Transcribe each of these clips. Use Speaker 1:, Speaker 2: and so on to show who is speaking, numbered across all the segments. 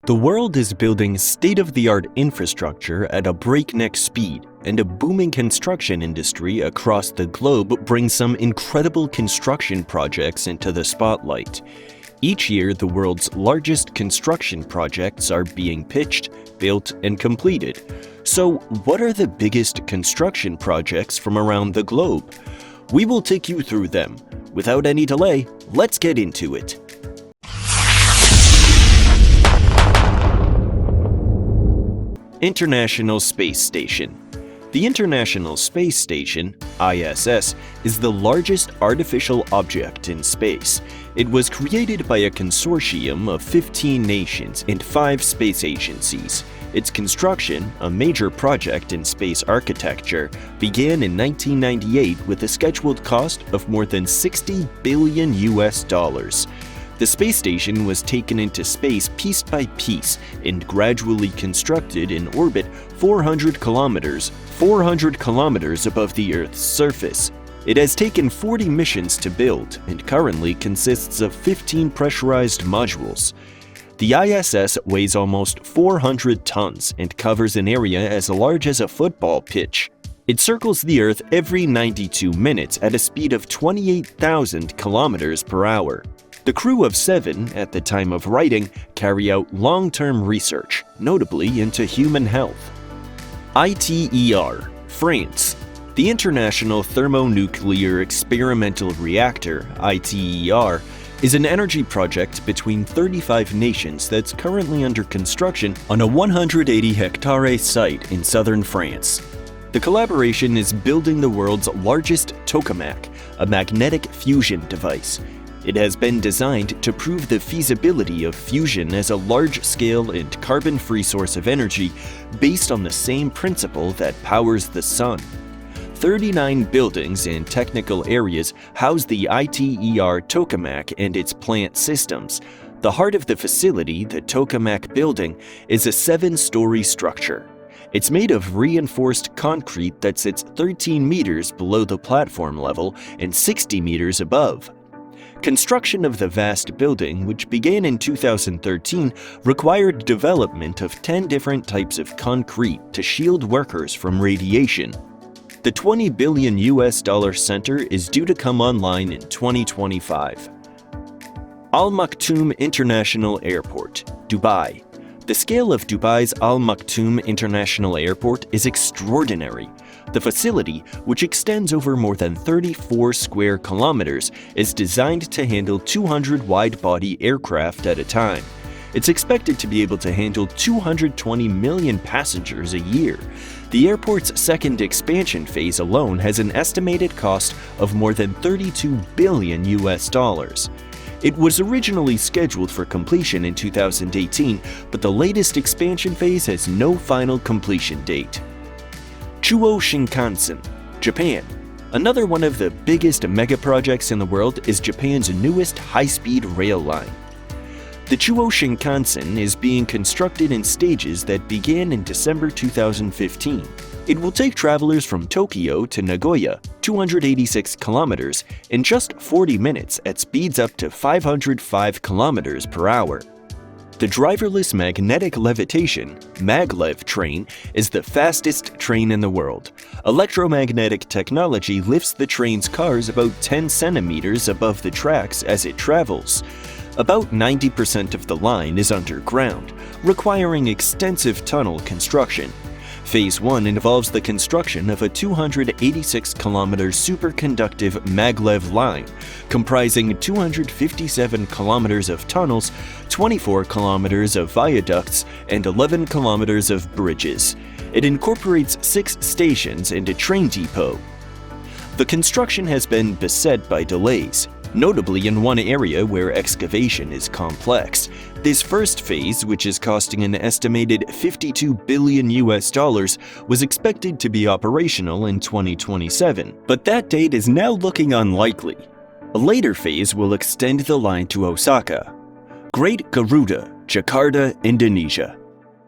Speaker 1: The world is building state-of-the-art infrastructure at a breakneck speed, and a booming construction industry across the globe brings some incredible construction projects into the spotlight. Each year, the world's largest construction projects are being pitched, built, and completed. So, what are the biggest construction projects from around the globe? We will take you through them. Without any delay, let's get into it. International Space Station. The International Space Station, ISS, is the largest artificial object in space. It was created by a consortium of 15 nations and 5 space agencies. Its construction, a major project in space architecture, began in 1998 with a scheduled cost of more than $60 billion. The space station was taken into space piece by piece and gradually constructed in orbit 400 kilometers above the Earth's surface. It has taken 40 missions to build and currently consists of 15 pressurized modules. The ISS weighs almost 400 tons and covers an area as large as a football pitch. It circles the Earth every 92 minutes at a speed of 28,000 kilometers per hour. The crew of 7 at the time of writing carry out long-term research, notably into human health. ITER, France. The International Thermonuclear Experimental Reactor, ITER, is an energy project between 35 nations that's currently under construction on a 180-hectare site in southern France. The collaboration is building the world's largest tokamak, a magnetic fusion device. It has been designed to prove the feasibility of fusion as a large-scale and carbon-free source of energy based on the same principle that powers the sun. 39 buildings and technical areas house the ITER tokamak and its plant systems. The heart of the facility, the tokamak building, is a 7-story structure. It's made of reinforced concrete that sits 13 meters below the platform level and 60 meters above. Construction of the vast building, which began in 2013, required development of 10 different types of concrete to shield workers from radiation. The $20 billion center is due to come online in 2025. Al Maktoum International Airport, Dubai. The scale of Dubai's Al Maktoum International Airport is extraordinary. The facility, which extends over more than 34 square kilometers, is designed to handle 200 wide-body aircraft at a time. It's expected to be able to handle 220 million passengers a year. The airport's second expansion phase alone has an estimated cost of more than $32 billion. It was originally scheduled for completion in 2018, but the latest expansion phase has no final completion date. Chuo Shinkansen, Japan. Another one of the biggest mega-projects in the world is Japan's newest high-speed rail line. The Chuo Shinkansen is being constructed in stages that began in December 2015. It will take travelers from Tokyo to Nagoya, 286 kilometers, in just 40 minutes at speeds up to 505 kilometers per hour. The driverless magnetic levitation maglev train is the fastest train in the world. Electromagnetic technology lifts the train's cars about 10 centimeters above the tracks as it travels. About 90% of the line is underground, requiring extensive tunnel construction. Phase 1 involves the construction of a 286-kilometer superconductive maglev line, comprising 257 kilometers of tunnels, 24 kilometers of viaducts, and 11 kilometers of bridges. It incorporates 6 stations and a train depot. The construction has been beset by delays, notably in one area where excavation is complex. This first phase, which is costing an estimated $52 billion, was expected to be operational in 2027, but that date is now looking unlikely. A later phase will extend the line to Osaka. Great Garuda, Jakarta, Indonesia.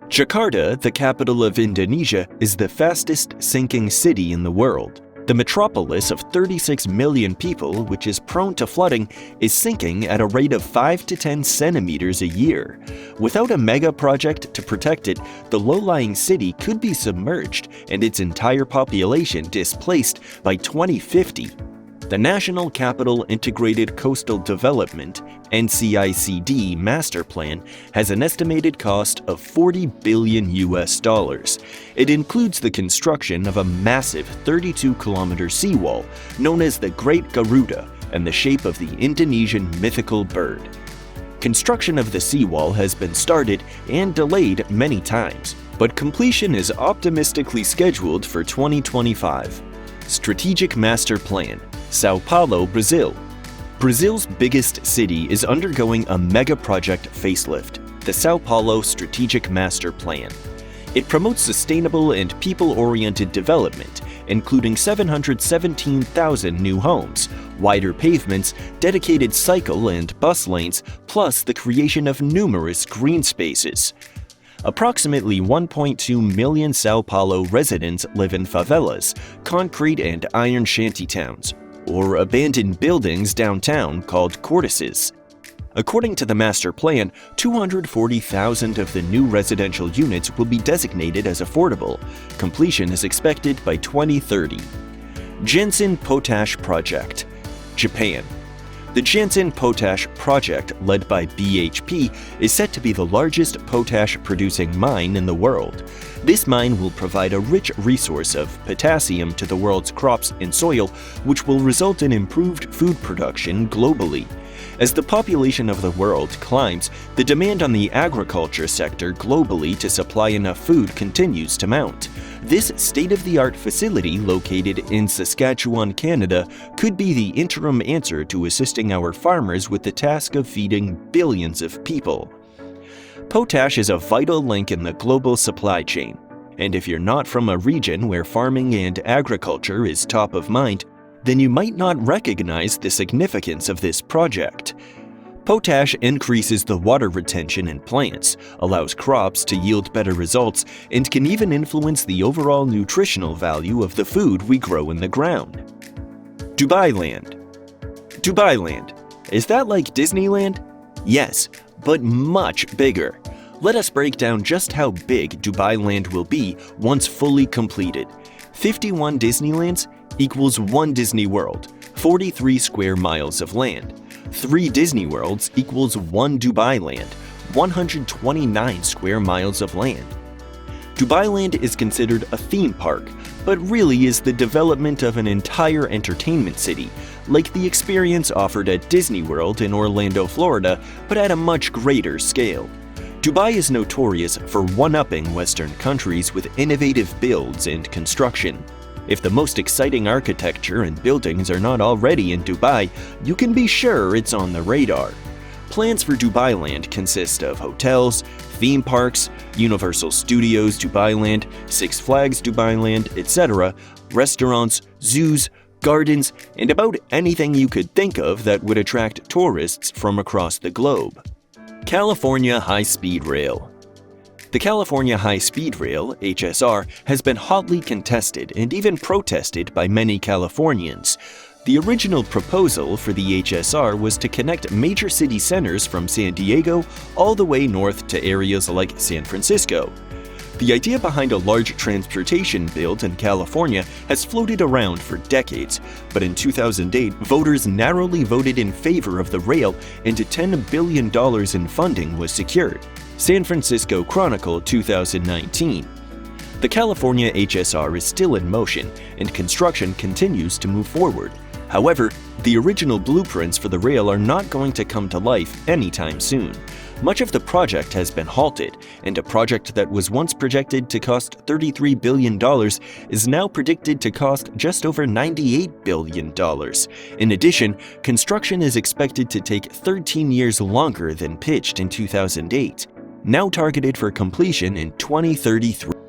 Speaker 1: Jakarta, the capital of Indonesia, is the fastest sinking city in the world. The metropolis of 36 million people, which is prone to flooding, is sinking at a rate of 5 to 10 centimeters a year. Without a mega project to protect it, the low-lying city could be submerged and its entire population displaced by 2050. The National Capital Integrated Coastal Development (NCICD) Master Plan has an estimated cost of $40 billion. It includes the construction of a massive 32-kilometer seawall known as the Great Garuda and the shape of the Indonesian mythical bird. Construction of the seawall has been started and delayed many times, but completion is optimistically scheduled for 2025. Strategic Master Plan, São Paulo, Brazil. Brazil's biggest city is undergoing a mega-project facelift, the São Paulo Strategic Master Plan. It promotes sustainable and people-oriented development, including 717,000 new homes, wider pavements, dedicated cycle and bus lanes, plus the creation of numerous green spaces. Approximately 1.2 million São Paulo residents live in favelas, concrete and iron shantytowns, or abandoned buildings downtown called cortices. According to the master plan, 240,000 of the new residential units will be designated as affordable. Completion is expected by 2030. Jansen Potash Project, Japan. The Jansen Potash Project, led by BHP, is set to be the largest potash-producing mine in the world. This mine will provide a rich resource of potassium to the world's crops and soil, which will result in improved food production globally. As the population of the world climbs, the demand on the agriculture sector globally to supply enough food continues to mount. This state-of-the-art facility located in Saskatchewan, Canada, could be the interim answer to assisting our farmers with the task of feeding billions of people. Potash is a vital link in the global supply chain, and if you're not from a region where farming and agriculture is top of mind, then you might not recognize the significance of this project. Potash increases the water retention in plants, allows crops to yield better results, and can even influence the overall nutritional value of the food we grow in the ground. Dubai Land. Dubai Land. Is that like Disneyland? Yes, but much bigger. Let us break down just how big Dubai Land will be once fully completed. 51 Disneylands equals 1 Disney World, 43 square miles of land. 3 Disney Worlds equals 1 Dubai Land, 129 square miles of land. Dubai Land is considered a theme park, but really is the development of an entire entertainment city, like the experience offered at Disney World in Orlando, Florida, but at a much greater scale. Dubai is notorious for one-upping Western countries with innovative builds and construction. If the most exciting architecture and buildings are not already in Dubai, you can be sure it's on the radar. Plans for Dubai Land consist of hotels, theme parks, Universal Studios Dubai Land, Six Flags Dubai Land, etc., restaurants, zoos, gardens, and about anything you could think of that would attract tourists from across the globe. California High-Speed Rail. The California High-Speed Rail, HSR, has been hotly contested and even protested by many Californians. The original proposal for the HSR was to connect major city centers from San Diego all the way north to areas like San Francisco. The idea behind a large transportation build in California has floated around for decades, but in 2008, voters narrowly voted in favor of the rail and $10 billion in funding was secured. San Francisco Chronicle 2019. The California HSR is still in motion and construction continues to move forward. However, the original blueprints for the rail are not going to come to life anytime soon. Much of the project has been halted, and a project that was once projected to cost $33 billion is now predicted to cost just over $98 billion. In addition, construction is expected to take 13 years longer than pitched in 2008, now targeted for completion in 2033.